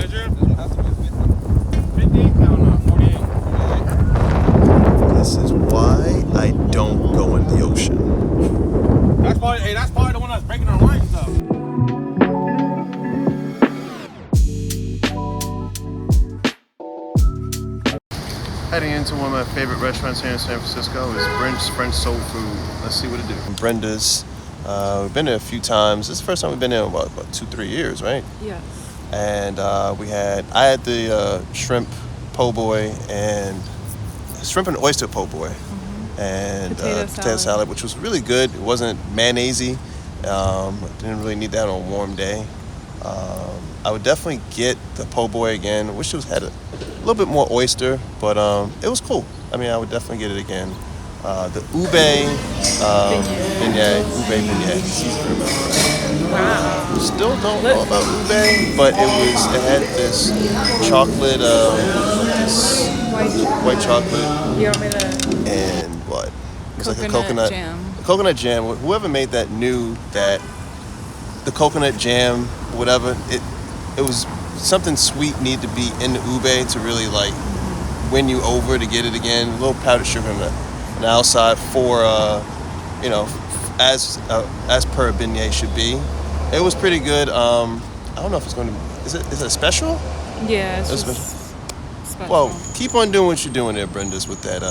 Measure? Doesn't have to be 50. 50? No, 48. This is why I don't go in the ocean. That's probably the one that's breaking our lines though. Heading into one of my favorite restaurants here in San Francisco is Brent's French Soul Food. Let's see what it do. Brenda's. We've been there a few times. This is the first time we've been there in about 2-3 years, right? Yes. And I had the shrimp po' boy and shrimp and oyster po' boy, and potato salad, which was really good. It wasn't mayonnaise-y. Didn't really need that on a warm day. I would definitely get the po' boy again. I wish it had a little bit more oyster, but it was cool. I mean, I would definitely get it again. The ube beignet. Wow. Still don't know about ube, but it had this chocolate, this white chocolate. You want me to? And what? It was like a Coconut jam. Coconut jam. Whoever made that knew that the coconut jam, whatever, it was something sweet needed to be in the ube to really like win you over to get it again. A little powdered sugar on the outside for as per a beignet should be. It was pretty good. I don't know if it's going to. Is it a special? Yeah, it's just special. Well, keep on doing what you're doing there, Brenda's, with that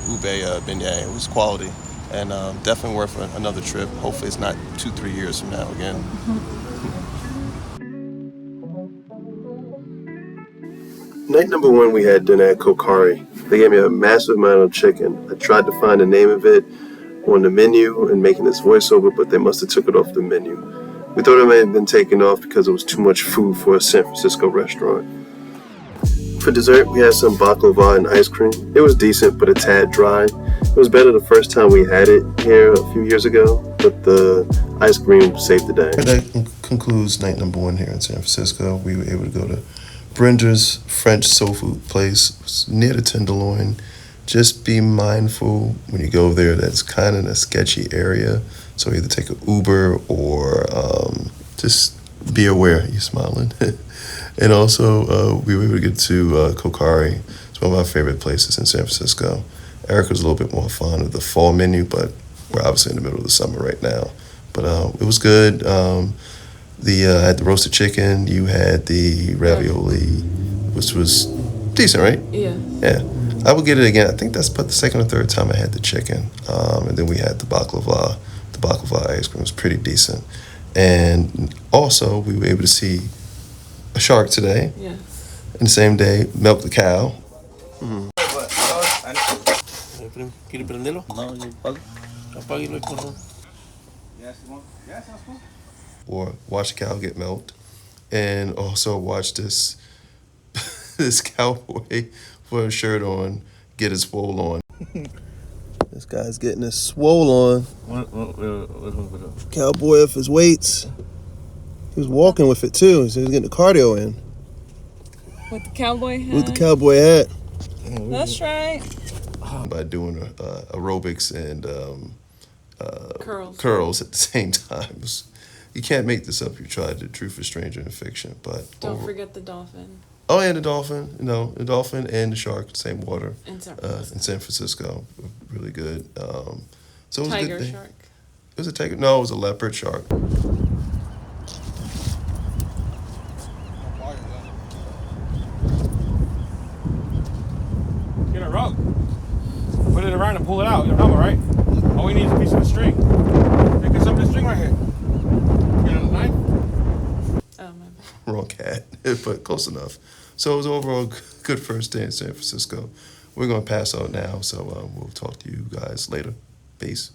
ube beignet. It was quality, and definitely worth another trip. Hopefully, it's not 2-3 years from now again. Night number one, we had dinner at Kokkari. They gave me a massive amount of chicken. I tried to find the name of it on the menu and making this voiceover, but they must have took it off the menu. We thought it may have been taken off because it was too much food for a San Francisco restaurant. For dessert, we had some baklava and ice cream. It was decent, but a tad dry. It was better the first time we had it here a few years ago, but the ice cream saved the day. That concludes night number one here in San Francisco. We were able to go to Brenda's French soul food place. It's near the Tenderloin. Just be mindful when you go there that it's kind of a sketchy area. So either take an Uber or just be aware. You're smiling. And also, we were able to get to Kokkari. It's one of my favorite places in San Francisco. Eric was a little bit more fond of the fall menu, but we're obviously in the middle of the summer right now. But it was good. I had the roasted chicken. You had the ravioli, which was decent, right? Yeah. Yeah. I would get it again. I think that's about the second or third time I had the chicken. And then we had the baklava. The baklava ice cream was pretty decent. And also, we were able to see a shark today. Yes. And the same day, milk the cow. Mm-hmm. Or watch the cow get milked. And also watch this this cowboy put a shirt on, get his swole on. This guy's getting his swole on. Cowboy off his weights. He was walking with it too, so he was getting the cardio in. With the cowboy hat? With the cowboy hat. That's right. By doing aerobics and curls at the same time. You can't make this up. You tried the truth is stranger than fiction. But don't forget the dolphin. Oh, and the dolphin. The dolphin and the shark, same water. In San Francisco. Really good. So it was tiger a good day. shark. It was a tiger. No, it was a leopard shark. Get a rug. Put it around and pull it out. You know, right? All we need is a piece of the string. Hey, get some of the string right here. Get a knife. Oh, my bad. Wrong cat, but close enough. So it was overall good first day in San Francisco. We're going to pass out now, so we'll talk to you guys later. Peace.